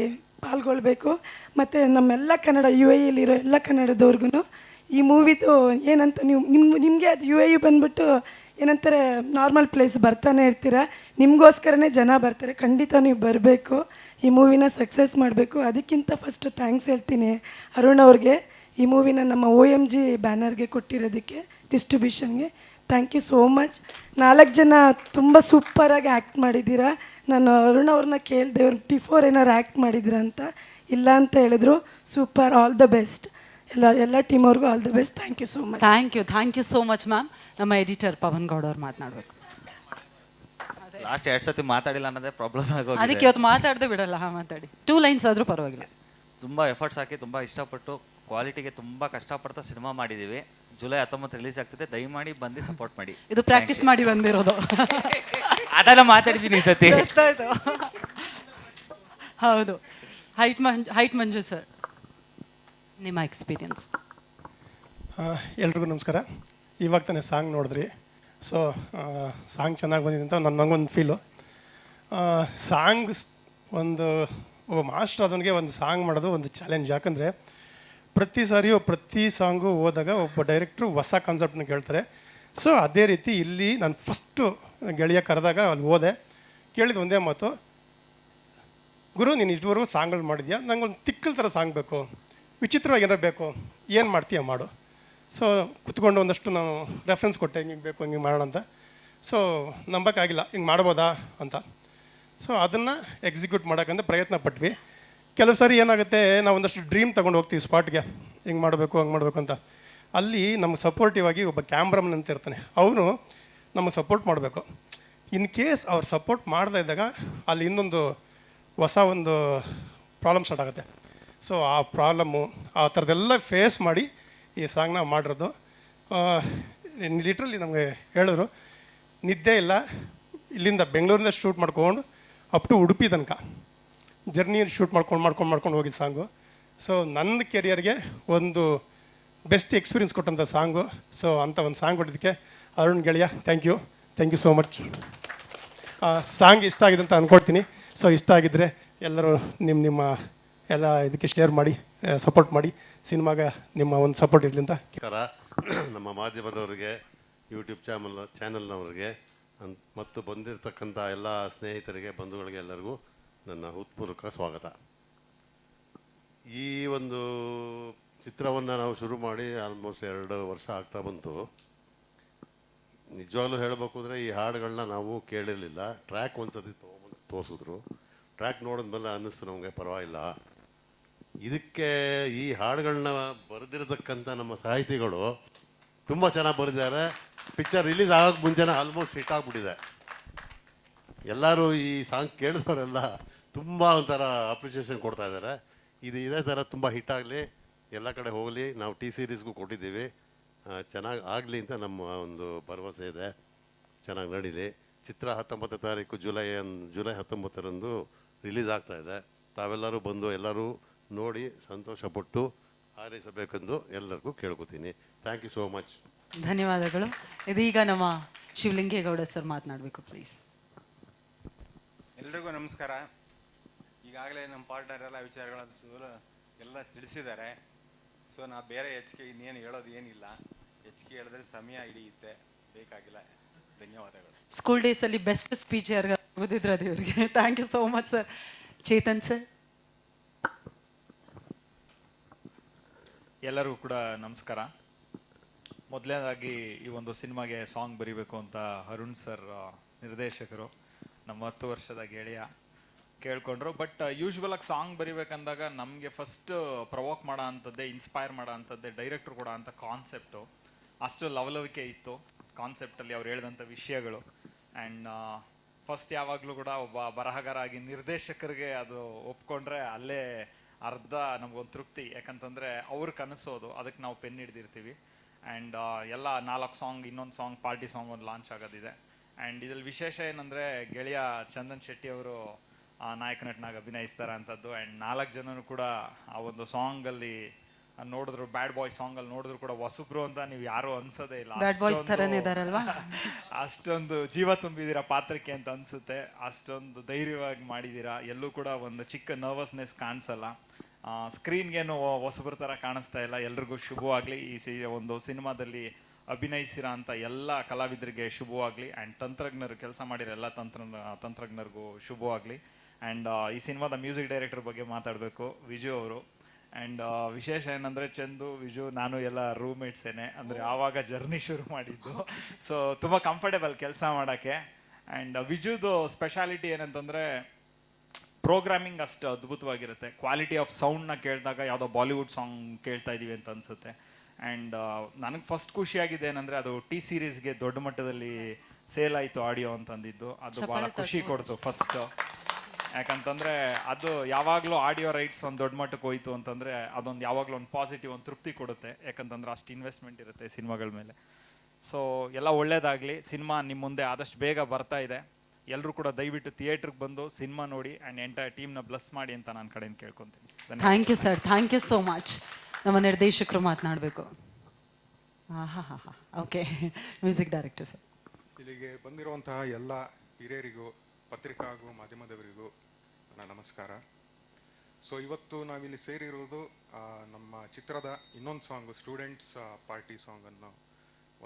ಪಾಲ್ಗೊಳ್ಬೇಕು. ಮತ್ತು ನಮ್ಮೆಲ್ಲ ಕನ್ನಡ UAEಲಿರೋ ಎಲ್ಲ ಕನ್ನಡದವ್ರಿಗೂ ಈ ಮೂವಿದು ಏನಂತ ನಿಮಗೆ ಅದು UAE ಬಂದ್ಬಿಟ್ಟು ಏನಂತಾರೆ ನಾರ್ಮಲ್ ಪ್ಲೇಸ್ ಬರ್ತಾನೆ ಇರ್ತೀರ. ನಿಮಗೋಸ್ಕರನೇ ಜನ ಬರ್ತಾರೆ, ಖಂಡಿತ ನೀವು ಬರಬೇಕು, ಈ ಮೂವಿನ ಸಕ್ಸಸ್ ಮಾಡಬೇಕು. ಅದಕ್ಕಿಂತ ಫಸ್ಟ್ ಥ್ಯಾಂಕ್ಸ್ ಹೇಳ್ತೀನಿ ಅರುಣ್ ಅವ್ರಿಗೆ, ಈ ಮೂವಿನ ನಮ್ಮ OMG ಬ್ಯಾನರ್ಗೆ ಕೊಟ್ಟಿರೋದಕ್ಕೆ, ಡಿಸ್ಟ್ರಿಬ್ಯೂಷನ್ಗೆ. Thank you so much. 4 ಜನ ತುಂಬ ಸೂಪರಾಗಿ ಆ್ಯಕ್ಟ್ ಮಾಡಿದ್ದೀರಾ. ನಾನು ಅರುಣ್ ಅವ್ರನ್ನ ಕೇಳಿದೆ, ಅವ್ರು ಬಿಫೋರ್ ಏನಾರು ಆ್ಯಕ್ಟ್ ಮಾಡಿದ್ದೀರಾ ಅಂತ. ಇಲ್ಲ ಅಂತ ಹೇಳಿದ್ರು. Super, all the best. ಎಲ್ಲ ಟೀಮ್ ಅವ್ರಿಗೂ all the best. Thank you so much. Thank you so much ma'am. ನಮ್ಮ ಎಡಿಟರ್ ಪವನ್ ಗೌಡ ಅವ್ರು ಮಾತನಾಡಬೇಕು. ಲಾಸ್ಟ್ 2 ಸತಿ ಮಾತಾಡಿಲ್ಲ ಅನ್ನೋದೇ ಪ್ರಾಬ್ಲಮ್ ಆಗೋಗಿದೆ. ಅದಕ್ಕೆ ಇವತ್ತು ಮಾತಾಡದೆ ಬಿಡಲ್ಲ. ಮಾತಾಡಿ, 2 lines ಆದರೂ ಪರವಾಗಿಲ್ಲ. ತುಂಬ ಎಫರ್ಟ್ಸ್ ಹಾಕಿ, ತುಂಬ ಇಷ್ಟಪಟ್ಟು, ಕ್ವಾಲಿಟಿಗೆ ತುಂಬ ಕಷ್ಟಪಡ್ತಾ ಸಿನಿಮಾ ಮಾಡಿದ್ದೀವಿ. ಜುಲೈ 19 ರಿಲೀಸ್ ಆಗ್ತಿದೆ, ದಯಮಾಡಿ ಬಂದು ಸಪೋರ್ಟ್ ಮಾಡಿ. ಇದು ಪ್ರಾಕ್ಟೀಸ್ ಮಾಡಿ ಬಂದಿರೋದು. ಅದೆಲ್ಲ ಮಾತಾಡಿದ್ದೀನಿ ಈ ಸತಿ. ಹೌದು. ಹೈಟ್ ಮಂಜು ಸರ್, ನಿಮ್ಮ ಎಕ್ಸ್ಪೀರಿಯನ್ಸ್. ಎಲ್ರಿಗೂ ನಮಸ್ಕಾರ. ಇವಾಗ ತಾನೇ ಸಾಂಗ್ ನೋಡಿದ್ರಿ. ಸೊ ಸಾಂಗ್ ಚೆನ್ನಾಗಿ ಬಂದಿದೆ ಅಂತ ನನಗೊಂದು ಫೀಲು. ಸಾಂಗ್ಸ್ ಒಬ್ಬ ಮಾಸ್ಟರ್ ಅದನಿಗೆ ಒಂದು ಸಾಂಗ್ ಮಾಡೋದು ಒಂದು ಚಾಲೆಂಜ್. ಯಾಕಂದರೆ ಪ್ರತಿ ಸಾರಿಯೂ ಪ್ರತಿ ಸಾಂಗು ಹೋದಾಗ ಒಬ್ಬ ಡೈರೆಕ್ಟ್ರು ಹೊಸ ಕಾನ್ಸೆಪ್ಟ್ನ ಕೇಳ್ತಾರೆ. ಸೊ ಅದೇ ರೀತಿ ಇಲ್ಲಿ ನಾನು ಫಸ್ಟು ಗೆಳೆಯ ಕರೆದಾಗ ಅಲ್ಲಿ ಹೋದೆ, ಕೇಳಿದ ಒಂದೇ ಮಾತು, ಗುರು ನೀನು ಇದುವರೆಗೂ ಸಾಂಗ್ಗಳು ಮಾಡಿದ್ಯಾ, ನಂಗೊಂದು ತಿಕ್ಕಲ್ ಥರ ಸಾಂಗ್ ಬೇಕು, ವಿಚಿತ್ರವಾಗಿ ಏನಾರು ಬೇಕು, ಏನು ಮಾಡ್ತೀಯ ಮಾಡು. ಸೊ ಕುತ್ಕೊಂಡು ಒಂದಷ್ಟು ನಾನು ರೆಫರೆನ್ಸ್ ಕೊಟ್ಟೆ ಹಿಂಗೆ ಬೇಕು ಹಿಂಗೆ ಮಾಡೋಣ ಅಂತ. ಸೊ ನಂಬೋಕ್ಕಾಗಿಲ್ಲ ಹಿಂಗೆ ಮಾಡ್ಬೋದಾ ಅಂತ. ಸೊ ಅದನ್ನು ಎಕ್ಸಿಕ್ಯೂಟ್ ಮಾಡೋಕ್ಕಂತ ಪ್ರಯತ್ನ ಪಟ್ವಿ. ಕೆಲವು ಸಾರಿ ಏನಾಗುತ್ತೆ, ನಾವು ಒಂದಷ್ಟು ಡ್ರೀಮ್ ತೊಗೊಂಡು ಹೋಗ್ತೀವಿ ಸ್ಪಾಟ್ಗೆ, ಹಿಂಗೆ ಮಾಡಬೇಕು ಹಂಗೆ ಮಾಡಬೇಕು ಅಂತ. ಅಲ್ಲಿ ನಮ್ಗೆ ಸಪೋರ್ಟಿವ್ ಆಗಿ ಒಬ್ಬ ಕ್ಯಾಮ್ರಾಮನ್ ಅಂತ ಇರ್ತಾನೆ, ಅವನು ನಮಗೆ ಸಪೋರ್ಟ್ ಮಾಡಬೇಕು. ಇನ್ ಕೇಸ್ ಅವ್ರು ಸಪೋರ್ಟ್ ಮಾಡ್ತಾ ಇದ್ದಾಗ ಅಲ್ಲಿ ಇನ್ನೊಂದು ಹೊಸ ಒಂದು ಪ್ರಾಬ್ಲಮ್ ಸ್ಟಾರ್ಟ್ ಆಗುತ್ತೆ. ಸೊ ಆ ಪ್ರಾಬ್ಲಮ್ಮು ಆ ಥರದ್ದೆಲ್ಲ ಫೇಸ್ ಮಾಡಿ ಈ ಸಾಂಗ್ನ ಮಾಡಿರೋದು. ಲಿಟ್ರಲಿ ನಮಗೆ ಹೇಳಿದ್ರು, ನಿದ್ದೆ ಇಲ್ಲ, ಇಲ್ಲಿಂದ ಬೆಂಗಳೂರಿಂದ ಶೂಟ್ ಮಾಡ್ಕೊಂಡು ಅಪ್ ಟು ಉಡುಪಿ ತನಕ ಜರ್ನಿ ಶೂಟ್ ಮಾಡ್ಕೊಂಡು ಹೋಗಿದ್ದು ಸಾಂಗು. ಸೊ ನನ್ನ ಕೆರಿಯರ್ಗೆ ಒಂದು ಬೆಸ್ಟ್ ಎಕ್ಸ್ಪೀರಿಯನ್ಸ್ ಕೊಟ್ಟಂಥ ಸಾಂಗು. ಸೊ ಅಂಥ ಒಂದು ಸಾಂಗ್ ಕೊಟ್ಟಿದ್ದಕ್ಕೆ ಅರುಣ್ ಗೆಳೆಯ thank you so much. Song ಇಷ್ಟ ಆಗಿದೆ ಅಂತ ಅಂದ್ಕೊಳ್ತೀನಿ. ಸೊ ಇಷ್ಟ ಆಗಿದ್ದರೆ ಎಲ್ಲರೂ ನಿಮ್ಮ ಎಲ್ಲ ಇದಕ್ಕೆ ಶೇರ್ ಮಾಡಿ, ಸಪೋರ್ಟ್ ಮಾಡಿ. ಸಿನಿಮಾಗೆ ನಿಮ್ಮ ಒಂದು ಸಪೋರ್ಟ್ ಇರಲಿ ಅಂತ. ನಮ್ಮ ಮಾಧ್ಯಮದವರಿಗೆ, ಯೂಟ್ಯೂಬ್ ಚಾನಲ್ನವರಿಗೆ ಮತ್ತು ಬಂದಿರತಕ್ಕಂಥ ಎಲ್ಲ ಸ್ನೇಹಿತರಿಗೆ, ಬಂಧುಗಳಿಗೆ ಎಲ್ಲರಿಗೂ ನನ್ನ ಹೃತ್ಪೂರ್ವಕ ಸ್ವಾಗತ. ಈ ಒಂದು ಚಿತ್ರವನ್ನು ನಾವು ಶುರು ಮಾಡಿ ಆಲ್ಮೋಸ್ಟ್ 2 ವರ್ಷ ಆಗ್ತಾ ಬಂತು. ನಿಜವಾಗ್ಲೂ ಹೇಳಬೇಕು ಅಂದರೆ ಈ ಹಾಡುಗಳನ್ನ ನಾವು ಕೇಳಿರಲಿಲ್ಲ. ಟ್ರ್ಯಾಕ್ ಒಂದ್ಸತಿ ತೊಗೊಂಬಂದು ತೋರಿಸಿದ್ರು. ಟ್ರ್ಯಾಕ್ ನೋಡಿದ್ಮೇಲೆ ಅನ್ನಿಸ್ತು ನಮಗೆ ಪರವಾಗಿಲ್ಲ. ಇದಕ್ಕೆ ಈ ಹಾಡುಗಳನ್ನ ಬರೆದಿರತಕ್ಕಂಥ ನಮ್ಮ ಸಾಹಿತಿಗಳು ತುಂಬ ಚೆನ್ನಾಗಿ ಬರೆದಿದ್ದಾರೆ. ಪಿಕ್ಚರ್ ರಿಲೀಸ್ ಆಗೋಕ್ಕೆ ಮುಂಚೆನೇ ಆಲ್ಮೋಸ್ಟ್ ಹಿಟ್ ಆಗಿಬಿಟ್ಟಿದೆ. ಎಲ್ಲರೂ ಈ ಸಾಂಗ್ ಕೇಳಿದವರೆಲ್ಲ ತುಂಬ ಒಂಥರ ಅಪ್ರಿಷಿಯೇಷನ್ ಕೊಡ್ತಾ ಇದ್ದಾರೆ. ಇದೇ ಥರ ತುಂಬ ಹಿಟ್ ಆಗಲಿ, ಎಲ್ಲ ಕಡೆ ಹೋಗಲಿ. ನಾವು ಟಿ ಸೀರೀಸ್ಗೂ ಕೊಟ್ಟಿದ್ದೀವಿ, ಚೆನ್ನಾಗಿ ಆಗಲಿ ಅಂತ ನಮ್ಮ ಒಂದು ಭರವಸೆ ಇದೆ. ಚೆನ್ನಾಗಿ ನಡೀಲಿ. ಚಿತ್ರ 19 ತಾರೀಕು ಜುಲೈ 19ರಂದು ರಿಲೀಸ್ ಆಗ್ತಾ ಇದೆ. ತಾವೆಲ್ಲರೂ ಬಂದು ಎಲ್ಲರೂ ನೋಡಿ ಸಂತೋಷಪಟ್ಟು ಹಾರೈಸಬೇಕೆಂದು ಎಲ್ಲರಿಗೂ ಕೇಳ್ಕೊತೀನಿ. Thank you so much. ಧನ್ಯವಾದಗಳು. ಇದೀಗ ನಮ್ಮ ಶಿವಲಿಂಗೇಗೌಡ ಸರ್ ಮಾತನಾಡಬೇಕು ಪ್ಲೀಸ್. ಎಲ್ರಿಗೂ ನಮಸ್ಕಾರ. ಈಗಾಗಲೇ ನಮ್ಮ ಪಾರ್ಟ್ನರ್ ಎಲ್ಲ ವಿಚಾರಗಳನ್ನ ಎಲ್ಲ ತಿಳಿಸಿದ್ದಾರೆ. ಸೊ ನಾ ಬೇರೆ ಹೆಚ್ಚಿಗೆ ಇನ್ನೇನು ಹೇಳೋದು ಏನಿಲ್ಲ. ಹೆಚ್ಚಿಗೆ ಹೇಳಿದ್ರೆ ಸಮಯ ಹಿಡಿಯುತ್ತೆ, ಬೇಕಾಗಿಲ್ಲ. ಧನ್ಯವಾದಗಳು. ಸ್ಕೂಲ್ ಡೇಸಲ್ಲಿ ಬೆಸ್ಟ್ ಸ್ಪೀಚ್ ಯಾರು ಓದಿದ್ರು ಅದು ಇವರಿಗೆ. Thank you so much sir. Chetan sir. ಎಲ್ಲರಿಗೂ ಕೂಡ ನಮಸ್ಕಾರ. ಮೊದಲನೇದಾಗಿ ಈ ಒಂದು ಸಿನಿಮಾಗೆ ಸಾಂಗ್ ಬರೀಬೇಕು ಅಂತ ಅರುಣ್ ಸರ್ ನಿರ್ದೇಶಕರು, ನಮ್ಮ 10 ವರ್ಷದ ಗೆಳೆಯ, ಕೇಳ್ಕೊಂಡ್ರು. ಬಟ್ ಯೂಶ್ವಲ್ ಆಗಿ ಸಾಂಗ್ ಬರಿಬೇಕಂದಾಗ ನಮಗೆ ಫಸ್ಟ್ ಪ್ರವೋಕ್ ಮಾಡೋ ಅಂಥದ್ದೇ, ಇನ್ಸ್ಪೈರ್ ಮಾಡೋ ಅಂಥದ್ದೇ ಡೈರೆಕ್ಟ್ರು ಕೂಡ ಅಂತ ಕಾನ್ಸೆಪ್ಟು. ಅಷ್ಟು ಲವಲವಿಕೆ ಇತ್ತು ಕಾನ್ಸೆಪ್ಟಲ್ಲಿ ಅವ್ರು ಹೇಳಿದಂಥ ವಿಷಯಗಳು. ಆ್ಯಂಡ್ ಫಸ್ಟ್ ಯಾವಾಗಲೂ ಕೂಡ ಒಬ್ಬ ಬರಹಗಾರ ಆಗಿ ನಿರ್ದೇಶಕರಿಗೆ ಅದು ಒಪ್ಕೊಂಡ್ರೆ ಅಲ್ಲೇ ಅರ್ಧ ನಮಗೊಂದು ತೃಪ್ತಿ. ಯಾಕಂತಂದರೆ ಅವ್ರು ಕನಸೋದು, ಅದಕ್ಕೆ ನಾವು ಪೆನ್ ಹಿಡ್ದಿರ್ತೀವಿ. ಆ್ಯಂಡ್ ಎಲ್ಲ 4 ಸಾಂಗ್, ಇನ್ನೊಂದು ಸಾಂಗ್ ಪಾರ್ಟಿ ಸಾಂಗ್ ಒಂದು ಲಾಂಚ್ ಆಗೋದಿದೆ. ಆ್ಯಂಡ್ ಇದ್ರಲ್ಲಿ ವಿಶೇಷ ಏನಂದರೆ ಗೆಳೆಯ ಚಂದನ್ ಶೆಟ್ಟಿ ಅವರು ನಾಯಕ ನಟನಾಗಿ ಅಭಿನಯಿಸ್ತಾರೆ ಅಂಥದ್ದು. ಆ್ಯಂಡ್ 4 ಜನನು ಕೂಡ ಆ ಒಂದು ಸಾಂಗಲ್ಲಿ ನೋಡಿದ್ರು, ಬ್ಯಾಡ್ ಬಾಯ್ ಸಾಂಗಲ್ಲಿ ನೋಡಿದ್ರು ಕೂಡ ಹೊಸಬ್ರು ಅಂತ ನೀವು ಯಾರು ಅನ್ಸೋದೇ ಇಲ್ಲ. ಅಷ್ಟೊಂದು ಜೀವ ತುಂಬಿದ್ದೀರಾ ಪಾತ್ರಕ್ಕೆ ಅಂತ ಅನ್ಸುತ್ತೆ. ಅಷ್ಟೊಂದು ಧೈರ್ಯವಾಗಿ ಮಾಡಿದ್ದೀರಾ. ಎಲ್ಲೂ ಕೂಡ ಒಂದು ಚಿಕ್ಕ ನರ್ವಸ್ನೆಸ್ ಕಾಣಿಸಲ್ಲ. ಸ್ಕ್ರೀನ್ಗೇನು ಹೊಸಬ್ರ ಥರ ಕಾಣಿಸ್ತಾ ಇಲ್ಲ. ಎಲ್ರಿಗೂ ಶುಭವಾಗಲಿ. ಈ ಒಂದು ಸಿನಿಮಾದಲ್ಲಿ ಅಭಿನಯಿಸಿರೋ ಅಂಥ ಎಲ್ಲ ಕಲಾವಿದರಿಗೆ ಶುಭವಾಗಲಿ. ಆ್ಯಂಡ್ ತಂತ್ರಜ್ಞರು ಕೆಲಸ ಮಾಡಿರೋ ಎಲ್ಲ ತಂತ್ರಜ್ಞರಿಗೂ ಶುಭವಾಗಲಿ. ಆ್ಯಂಡ್ ಈ ಸಿನಿಮಾದ ಮ್ಯೂಸಿಕ್ ಡೈರೆಕ್ಟರ್ ಬಗ್ಗೆ ಮಾತಾಡಬೇಕು, ವಿಜು ಅವರು. ಆ್ಯಂಡ್ ವಿಶೇಷ ಏನಂದರೆ ಚಂದು, ವಿಜು, ನಾನು ಎಲ್ಲ ರೂಮ್ಮೇಟ್ಸೇನೆ. ಅಂದರೆ ಆವಾಗ ಜರ್ನಿ ಶುರು ಮಾಡಿದ್ದು. ಸೊ ತುಂಬ ಕಂಫರ್ಟೇಬಲ್ ಕೆಲಸ ಮಾಡೋಕ್ಕೆ. ಆ್ಯಂಡ್ ವಿಜುದು ಸ್ಪೆಷಾಲಿಟಿ ಏನಂತಂದರೆ ಪ್ರೋಗ್ರಾಮಿಂಗ್ ಅಷ್ಟು ಅದ್ಭುತವಾಗಿರುತ್ತೆ. ಕ್ವಾಲಿಟಿ ಆಫ್ ಸೌಂಡ್ನ ಕೇಳಿದಾಗ ಯಾವುದೋ ಬಾಲಿವುಡ್ ಸಾಂಗ್ ಕೇಳ್ತಾ ಇದ್ದೀವಿ ಅಂತ ಅನಿಸುತ್ತೆ. ಆ್ಯಂಡ್ ನನಗೆ ಫಸ್ಟ್ ಖುಷಿಯಾಗಿದೆ ಏನಂದರೆ ಅದು ಟಿ ಸೀರೀಸ್ಗೆ ದೊಡ್ಡ ಮಟ್ಟದಲ್ಲಿ ಸೇಲ್ ಆಯಿತು ಆಡಿಯೋ ಅಂತಂದಿದ್ದು. ಅದು ಭಾಳ ಖುಷಿ ಕೊಡ್ತು ಫಸ್ಟ್. ಯಾಕಂತಂದರೆ ಅದು ಯಾವಾಗಲೂ ಆಡಿಯೋ ರೈಟ್ಸ್ ಒಂದು ದೊಡ್ಡ ಮಟ್ಟಕ್ಕೆ ಹೋಯ್ತು ಅಂತಂದರೆ ಅದೊಂದು ಯಾವಾಗಲೂ ಒಂದು ಪಾಸಿಟಿವ್, ಒಂದು ತೃಪ್ತಿ ಕೊಡುತ್ತೆ. ಯಾಕಂತಂದ್ರೆ ಅಷ್ಟು ಇನ್ವೆಸ್ಟ್ಮೆಂಟ್ ಇರುತ್ತೆ ಸಿನಿಮಾಗಳ ಮೇಲೆ. ಸೊ ಎಲ್ಲ ಒಳ್ಳೇದಾಗಲಿ. ಸಿನಿಮಾ ನಿಮ್ಮ ಮುಂದೆ ಆದಷ್ಟು ಬೇಗ ಬರ್ತಾ ಇದೆ. ಎಲ್ಲರೂ ಕೂಡ ದಯವಿಟ್ಟು ಥಿಯೇಟ್ರಿಗೆ ಬಂದು ಸಿನಿಮಾ ನೋಡಿ ಆ್ಯಂಡ್ ಎಂಟೈರ್ ಟೀಮ್ನ ಬ್ಲೆಸ್ ಮಾಡಿ ಅಂತ ನಾನು ಕಡೆಯಿಂದ ಕೇಳ್ಕೊತೀನಿ. Thank you sir. Thank you so much. ನಮ್ಮ ನಿರ್ದೇಶಕರು ಮಾತನಾಡಬೇಕು. Okay, music director sir. ಇಲ್ಲಿಗೆ ಬಂದಿರುವಂತಹ ಎಲ್ಲ ಹಿರಿಯರಿಗೂ, ಪತ್ರಿಕಾ ಹಾಗೂ ಮಾಧ್ಯಮದವರಿಗೂ ನನ್ನ ನಮಸ್ಕಾರ. ಸೊ ಇವತ್ತು ನಾವಿಲ್ಲಿ ಸೇರಿರುವುದು ನಮ್ಮ ಚಿತ್ರದ ಇನ್ನೊಂದು ಸಾಂಗು, ಸ್ಟೂಡೆಂಟ್ಸ್ ಪಾರ್ಟಿ ಸಾಂಗ್ ಅನ್ನೋ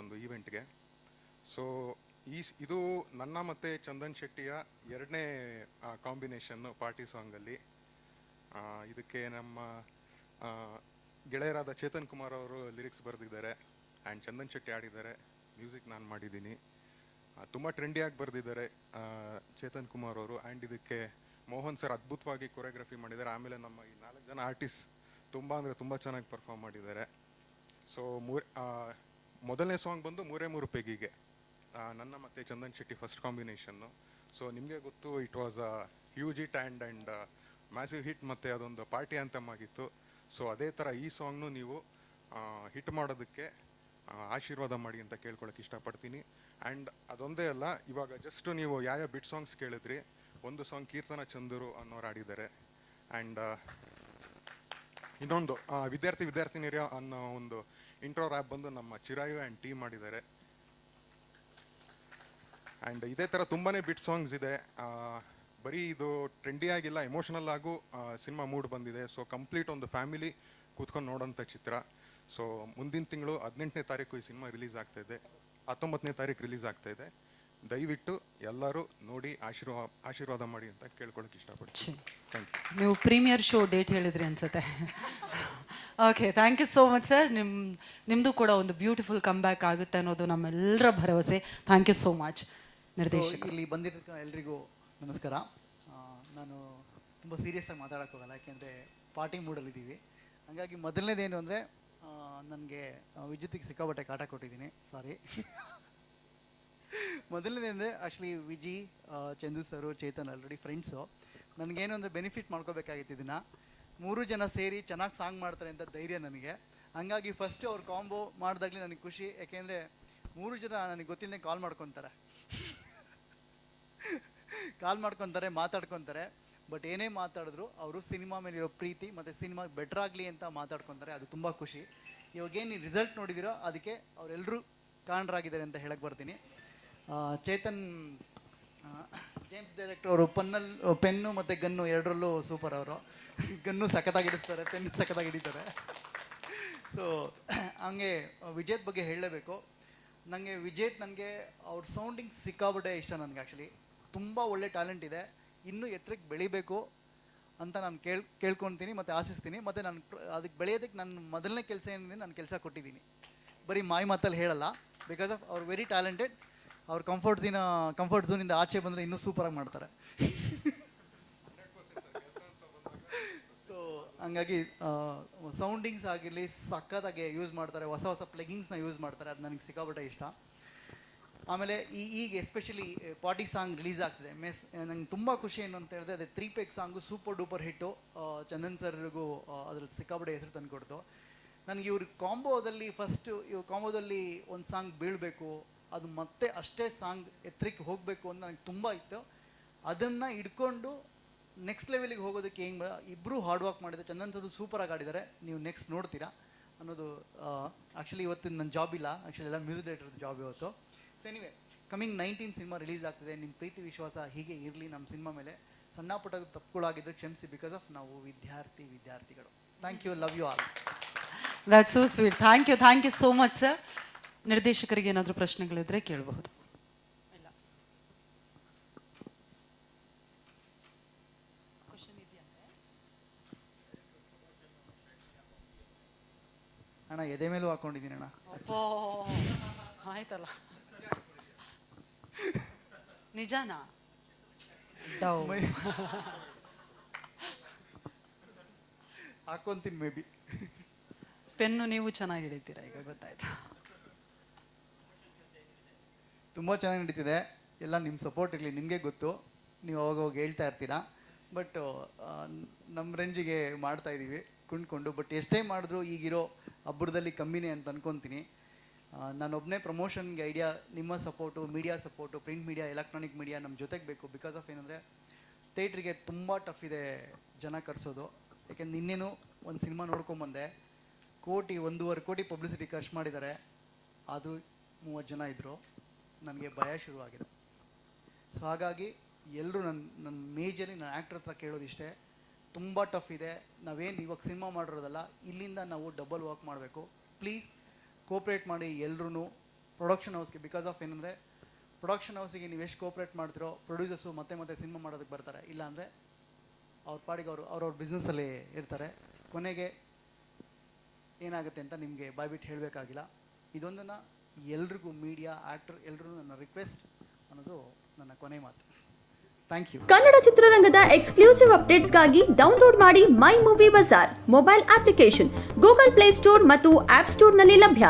ಒಂದು ಈವೆಂಟ್ಗೆ. ಸೊ ಇದು ನನ್ನ ಮತ್ತು ಚಂದನ್ ಶೆಟ್ಟಿಯ 2ನೇ ಕಾಂಬಿನೇಷನ್ನು ಪಾರ್ಟಿ ಸಾಂಗಲ್ಲಿ. ಇದಕ್ಕೆ ನಮ್ಮ ಗೆಳೆಯರಾದ ಚೇತನ್ ಕುಮಾರ್ ಅವರು ಲಿರಿಕ್ಸ್ ಬರೆದಿದ್ದಾರೆ. ಆ್ಯಂಡ್ ಚಂದನ್ ಶೆಟ್ಟಿ ಆಡಿದ್ದಾರೆ, ಮ್ಯೂಸಿಕ್ ನಾನು ಮಾಡಿದ್ದೀನಿ. ತುಂಬ ಟ್ರೆಂಡಿಯಾಗಿ ಬರೆದಿದ್ದಾರೆ ಚೇತನ್ ಕುಮಾರ್ ಅವರು. ಆ್ಯಂಡ್ ಇದಕ್ಕೆ ಮೋಹನ್ ಸರ್ ಅದ್ಭುತವಾಗಿ ಕೊರಿಯೋಗ್ರಫಿ ಮಾಡಿದ್ದಾರೆ. ಆಮೇಲೆ ನಮ್ಮ ಈ 4 ಜನ ಆರ್ಟಿಸ್ಟ್ ತುಂಬ ಅಂದರೆ ತುಂಬ ಚೆನ್ನಾಗಿ ಪರ್ಫಾರ್ಮ್ ಮಾಡಿದ್ದಾರೆ. ಸೊ ಮೊದಲನೇ ಸಾಂಗ್ ಬಂದು ಮೂರೇ ಮೂರು ಪೆಗಿಗೆ, ನನ್ನ ಮತ್ತು Chandan Shetty first combination. So ನಿಮಗೆ ಗೊತ್ತು, it was a huge hit and massive hit, ಮತ್ತು ಅದೊಂದು ಪಾರ್ಟಿ ಆ್ಯಂಥಮ್ ಆಗಿತ್ತು. ಸೊ ಅದೇ ಥರ ಈ ಸಾಂಗ್ನು ನೀವು ಹಿಟ್ ಮಾಡೋದಕ್ಕೆ ಆಶೀರ್ವಾದ ಮಾಡಿ ಅಂತ ಕೇಳ್ಕೊಳಕ್ಕೆ ಇಷ್ಟಪಡ್ತೀನಿ. ಆ್ಯಂಡ್ ಅದೊಂದೇ ಅಲ್ಲ, ಇವಾಗ ಜಸ್ಟ್ ನೀವು ಯಾವ ಬಿಟ್ ಸಾಂಗ್ಸ್ ಕೇಳಿದ್ರಿ, ಒಂದು ಸಾಂಗ್ ಕೀರ್ತನ ಚಂದರು ಅನ್ನೋರು ಆಡಿದ್ದಾರೆ. ಆ್ಯಂಡ್ ಇನ್ನೊಂದು ವಿದ್ಯಾರ್ಥಿನಿಯರ ಅನ್ನೋ ಒಂದು ಇಂಟ್ರೋ ರ್ಯಾಪ್ ಬಂದು ನಮ್ಮ ಚಿರಾಯು ಆ್ಯಂಡ್ ಟೀಮ್ ಮಾಡಿದ್ದಾರೆ. ಆ್ಯಂಡ್ ಇದೇ ಥರ ತುಂಬಾ ಬಿಟ್ ಸಾಂಗ್ಸ್ ಇದೆ. ಬರೀ ಇದು ಟ್ರೆಂಡಿ ಆಗಿಲ್ಲ, ಎಮೋಷನಲ್ ಆಗು ಸಿನಿಮಾ ಮೂಡ್ ಬಂದಿದೆ. ಸೊ ಕಂಪ್ಲೀಟ್ ಒಂದು ಫ್ಯಾಮಿಲಿ ಕೂತ್ಕೊಂಡು ನೋಡೋಂಥ ಚಿತ್ರ. ಸೊ ಮುಂದಿನ ತಿಂಗಳು 18ನೇ ತಾರೀಕು ಈ ಸಿನಿಮಾ ರಿಲೀಸ್ ಆಗ್ತಾ ಇದೆ, 19ನೇ ತಾರೀಕು ರಿಲೀಸ್ ಆಗ್ತಾ ಇದೆ. ದಯವಿಟ್ಟು ಎಲ್ಲರೂ ನೋಡಿ ಆಶೀರ್ವಾದ ಮಾಡಿ ಅಂತ ಕೇಳ್ಕೊಳಕ್ಕೆ ಇಷ್ಟಪಡ್ತೀನಿ. Thank you. ನೀವು ಪ್ರೀಮಿಯರ್ ಶೋ ಡೇಟ್ ಹೇಳಿದ್ರಿ ಅನ್ಸುತ್ತೆ. Okay, thank you so much sir. ನಿಮ್ಮದು ಕೂಡ ಒಂದು ಬ್ಯೂಟಿಫುಲ್ ಕಮ್ ಬ್ಯಾಕ್ ಆಗುತ್ತೆ ಅನ್ನೋದು ನಮ್ಮೆಲ್ಲರ ಭರವಸೆ. ಥ್ಯಾಂಕ್ ಯು ಸೋ ಮಚ್ ನಿರ್ದೇಶಕ. ಇಲ್ಲಿ ಬಂದಿರೋ ಎಲ್ರಿಗೂ ನಮಸ್ಕಾರ. ನಾನು ತುಂಬ ಸೀರಿಯಸ್ ಆಗಿ ಮಾತಾಡೋಕೆ ಹೋಗಲ್ಲ, ಯಾಕೆಂದರೆ ಪಾರ್ಟಿ ಮೂಡಲ್ಲಿದ್ದೀವಿ. ಹಾಗಾಗಿ ಮೊದಲನೇದೇನು ಅಂದರೆ, ನನಗೆ ವಿದ್ಯುತ್ತಿಗೆ ಸಿಕ್ಕಾಪಟ್ಟೆ ಕಾಟ ಕೊಟ್ಟಿದ್ದೀನಿ, ಸಾರಿ. ಮೊದಲನೇದಂದರೆ ಆ್ಯಕ್ಚುಲಿ ವಿಜಿ, ಚಂದು ಸರು, ಚೇತನ್ ಆಲ್ರೆಡಿ ಫ್ರೆಂಡ್ಸು. ನನಗೇನು ಅಂದರೆ ಬೆನಿಫಿಟ್ ಮಾಡ್ಕೋಬೇಕಾಗಿತ್ತು ಇದನ್ನು. 3 ಜನ ಸೇರಿ ಚೆನ್ನಾಗಿ ಸಾಂಗ್ ಮಾಡ್ತಾರೆ ಅಂತ ಧೈರ್ಯ ನನಗೆ. ಹಂಗಾಗಿ ಫಸ್ಟು ಅವ್ರು ಕಾಂಬೋ ಮಾಡಿದಾಗಲೇ ನನಗೆ ಖುಷಿ, ಯಾಕೆಂದರೆ 3 ಜನ ನನಗೆ ಗೊತ್ತಿಲ್ಲದೆ ಕಾಲ್ ಮಾಡ್ಕೊತಾರೆ ಮಾತಾಡ್ಕೊತಾರೆ. ಬಟ್ ಏನೇ ಮಾತಾಡಿದ್ರು ಅವರು ಸಿನಿಮಾ ಮೇಲಿರೋ ಪ್ರೀತಿ ಮತ್ತು ಸಿನಿಮಾ ಬೆಟ್ರ್ ಆಗಲಿ ಅಂತ ಮಾತಾಡ್ಕೊತಾರೆ. ಅದು ತುಂಬ ಖುಷಿ. ಇವಾಗೇನು ನೀವು ರಿಸಲ್ಟ್ ನೋಡಿದಿರೋ ಅದಕ್ಕೆ ಅವರೆಲ್ಲರೂ ಕಾರಣರಾಗಿದ್ದಾರೆ ಅಂತ ಹೇಳಕ್ಕೆ ಬರ್ತೀನಿ. ಚೇತನ್ ಜೇಮ್ಸ್ ಡೈರೆಕ್ಟರ್ ಅವರು ಪೆನ್ನು ಮತ್ತು ಗನ್ನು ಎರಡರಲ್ಲೂ ಸೂಪರ್. ಅವರು ಗನ್ನು ಸಖತ್ತಾಗಿ ಹಿಡಿಸ್ತಾರೆ, ಪೆನ್ನು ಸಖತ್ತಾಗಿ ಹಿಡಿತಾರೆ. ಸೊ ಹಂಗೆ ವಿಜೇತ್ ಬಗ್ಗೆ ಹೇಳಲೇಬೇಕು. ನನಗೆ ಅವ್ರ ಸೌಂಡಿಂಗ್ ಸಿಕ್ಕಾಬಿಟ್ಟೆ ಇಷ್ಟ. ನನಗೆ ಆ್ಯಕ್ಚುಲಿ ತುಂಬ ಒಳ್ಳೆ ಟ್ಯಾಲೆಂಟ್ ಇದೆ, ಇನ್ನೂ ಎತ್ತರಕ್ಕೆ ಬೆಳಿಬೇಕು ಅಂತ ನಾನು ಕೇಳ್ಕೊತೀನಿ ಮತ್ತು ಆಶಿಸ್ತೀನಿ. ಮತ್ತು ನಾನು ಅದಕ್ಕೆ ಬೆಳೆಯೋದಕ್ಕೆ ನನ್ನ ಮೊದಲನೇ ಕೆಲಸ ಏನಿದೆ, ನಾನು ಕೆಲಸ ಕೊಟ್ಟಿದ್ದೀನಿ. ಬರೀ ಮಾತಲ್ಲಿ ಹೇಳಲ್ಲ. ಬಿಕಾಸ್ ಆಫ್ ಅವ್ರು ವೆರಿ ಟ್ಯಾಲೆಂಟೆಡ್. ಅವ್ರ ಕಂಫರ್ಟ್ ಝೋನಿಂದ ಆಚೆ ಬಂದರೆ ಇನ್ನೂ ಸೂಪರಾಗಿ ಮಾಡ್ತಾರೆ. ಸೊ ಹಂಗಾಗಿ ಸೌಂಡಿಂಗ್ಸ್ ಆಗಿರಲಿ ಸಖತ್ತಾಗಿ ಯೂಸ್ ಮಾಡ್ತಾರೆ, ಹೊಸ ಪ್ಲಗಿಂಗ್ಸ್ನ ಯೂಸ್ ಮಾಡ್ತಾರೆ. ಅದು ನನಗೆ ಸಿಕ್ಕಾಪಟ್ಟೆ ಇಷ್ಟ. ಆಮೇಲೆ ಈಗ ಎಸ್ಪೆಷಲಿ ಪಾರ್ಟಿ ಸಾಂಗ್ ರಿಲೀಸ್ ಆಗ್ತಿದೆ. ನಂಗೆ ತುಂಬ ಖುಷಿ ಏನು ಅಂತ ಹೇಳಿದ್ರೆ, ಅದೇ 3 ಪೆಗ್ ಸಾಂಗು ಸೂಪರ್ ಡೂಪರ್ ಹಿಟ್ಟು. ಚಂದನ್ ಸರ್ಗೂ ಅದ್ರಲ್ಲಿ ಸಿಕ್ಕಾಪಟ್ಟೆ ಹೆಸರು ತಂದು ಕೊಡ್ತು. ನನಗೆ ಇವ್ರ ಕಾಂಬೋದಲ್ಲಿ ಒಂದು ಸಾಂಗ್ ಬೀಳಬೇಕು, ಅದು ಮತ್ತೆ ಅಷ್ಟೇ ಸಾಂಗ್ ಎತ್ತರಕ್ಕೆ ಹೋಗಬೇಕು ಅಂತ ನನಗೆ ತುಂಬ ಇತ್ತು. ಅದನ್ನು ಇಟ್ಕೊಂಡು ನೆಕ್ಸ್ಟ್ ಲೆವೆಲಿಗೆ ಹೋಗೋದಕ್ಕೆ ಇಬ್ಬರು ಹಾರ್ಡ್ ವರ್ಕ್ ಮಾಡಿದೆ. ಚಂದನ್ ಸರ್ ಸೂಪರಾಗಿ ಆಡಿದ್ದಾರೆ, ನೀವು ನೆಕ್ಸ್ಟ್ ನೋಡ್ತೀರಾ ಅನ್ನೋದು. ಆ್ಯಕ್ಚುಲಿ ಇವತ್ತು ನನ್ನ ಜಾಬ್ ಇಲ್ಲ, ಆ್ಯಕ್ಚುಲಿ ಎಲ್ಲ ಮ್ಯೂಸಿಕ್ ಡೈರೆಕ್ಟರ್ ಜಾಬ್ ಇವತ್ತು. So anyway, coming 19 cinema release ಆಗ್ತಿದೆ. ನಿಮ್ಮ ಪ್ರೀತಿ ವಿಶ್ವಾಸ ಹೀಗೆ ಇರಲಿ ನಮ್ಮ ಸಿನಿಮಾ ಮೇಲೆ. ಸಣ್ಣ ಪುಟ್ಟ ತಪ್ಪುಗಳಾಗಿದ್ದರೆ ಕ್ಷಮಿಸಿ, ಬಿಕಾಸ್ ಆಫ್ ನಾವು ವಿದ್ಯಾರ್ಥಿಗಳು. Thank you, love you all. That's so sweet. Thank you so much sir. ನಿರ್ದೇಶಕರಿಗೆ ಏನಾದರೂ ಪ್ರಶ್ನೆಗಳಿದ್ರೆ ಕೇಳಬಹುದು. ಅಣ್ಣ ಎದೆ ಮೇಲೂ ಹಾಕೊಂಡಿದ್ದೀನಿ ಅಣ್ಣ. ಆಯ್ತಲ್ಲ, ನಿಜಾನಾ? ಹಾಕೊಂತೀನಿ ಮೇ ಬಿ. ಪೆನ್ನು ನೀವು ಚೆನ್ನಾಗಿ ಹಿಡಿತೀರಾ, ಈಗ ಗೊತ್ತಾಯ್ತಾ? ತುಂಬ ಚೆನ್ನಾಗಿ ನಡೀತಿದೆ. ಎಲ್ಲ ನಿಮ್ಮ ಸಪೋರ್ಟ್ ಇರಲಿ. ನಿಮಗೆ ಗೊತ್ತು, ನೀವು ಅವಾಗ ಹೇಳ್ತಾ ಇರ್ತೀರಾ. ಬಟ್ ನಮ್ಮ ರೇಂಜಿಗೆ ಮಾಡ್ತಾಯಿದ್ದೀವಿ ಕುಂಡ್ಕೊಂಡು. ಬಟ್ ಎಷ್ಟೇ ಮಾಡಿದ್ರು ಈಗಿರೋ ಹಬ್ಬರದಲ್ಲಿ ಕಮ್ಮಿನೇ ಅಂತ ಅನ್ಕೊತೀನಿ. ನಾನೊಬ್ಬನೇ ಪ್ರಮೋಷನ್ಗೆ ಐಡಿಯಾ, ನಿಮ್ಮ support, media support, print media, electronic media ನಮ್ಮ ಜೊತೆಗೆ ಬೇಕು. ಬಿಕಾಸ್ ಆಫ್ ಏನಂದರೆ, ಥಿಯೇಟ್ರಿಗೆ ತುಂಬ ಟಫ್ ಇದೆ ಜನ ಕರೆಸೋದು. ಯಾಕೆಂದ್ರೆ ಇನ್ನೇನು ಒಂದು ಸಿನಿಮಾ ನೋಡ್ಕೊಂಬಂದೆ, 1.5 ಕೋಟಿ ಪಬ್ಲಿಸಿಟಿ ಖರ್ಚು ಮಾಡಿದ್ದಾರೆ, ಅದು 30 ಜನ ಇದ್ದರು. ನನಗೆ ಭಯ ಶುರುವಾಗಿದೆ. ಸೊ ಹಾಗಾಗಿ ಎಲ್ಲರೂ ನನ್ನ ಮೇಜರ್ಲಿ ನನ್ನ ಆ್ಯಕ್ಟ್ರ್ ಹತ್ರ ಕೇಳೋದಿಷ್ಟೇ, ತುಂಬ ಟಫ್ ಇದೆ. ನಾವೇನು ಇವಾಗ ಸಿನಿಮಾ ಮಾಡಿರೋದಲ್ಲ, ಇಲ್ಲಿಂದ ನಾವು ಡಬಲ್ ವರ್ಕ್ ಮಾಡಬೇಕು. ಪ್ಲೀಸ್ ಕೋಪ್ರೇಟ್ ಮಾಡಿ ಎಲ್ಲರೂ ಪ್ರೊಡಕ್ಷನ್ ಹೌಸ್ಗೆ. ಬಿಕಾಸ್ ಆಫ್ ಏನಂದರೆ, ಪ್ರೊಡಕ್ಷನ್ ಹೌಸಿಗೆ ನೀವು ಎಷ್ಟು ಕೋಪ್ರೇಟ್ ಮಾಡ್ತಿರೋ, ಪ್ರೊಡ್ಯೂಸರ್ಸು ಮತ್ತೆ ಸಿನಿಮಾ ಮಾಡೋದಕ್ಕೆ ಬರ್ತಾರೆ. ಇಲ್ಲಾಂದರೆ ಅವ್ರ ಪಾಡಿಗೆ ಅವ್ರವ್ರ ಬಿಸ್ನೆಸ್ಸಲ್ಲಿ ಇರ್ತಾರೆ. ಕೊನೆಗೆ ಏನಾಗುತ್ತೆ ಅಂತ ನಿಮಗೆ ಬಾಯ್ಬಿಟ್ಟು ಹೇಳಬೇಕಾಗಿಲ್ಲ. ಇದೊಂದನ್ನು ಎಲ್ರಿಗೂ ಮೀಡಿಯಾ ಆ್ಯಕ್ಟರ್ ಎಲ್ರಿಗೂ ನನ್ನ ರಿಕ್ವೆಸ್ಟ್ ಅನ್ನೋದು ನನ್ನ ಕೊನೆ ಮಾತು. Thank you. ಕನ್ನಡ ಚಿತ್ರರಂಗದ ಎಕ್ಸ್ಕ್ಲೂಸಿವ್ ಅಪ್ಡೇಟ್ಸ್ಗಾಗಿ ಡೌನ್ಲೋಡ್ ಮಾಡಿ my movie bazaar mobile application Google play store ಮತ್ತು ಆಪ್ ಸ್ಟೋರ್ನಲ್ಲಿ ಲಭ್ಯ.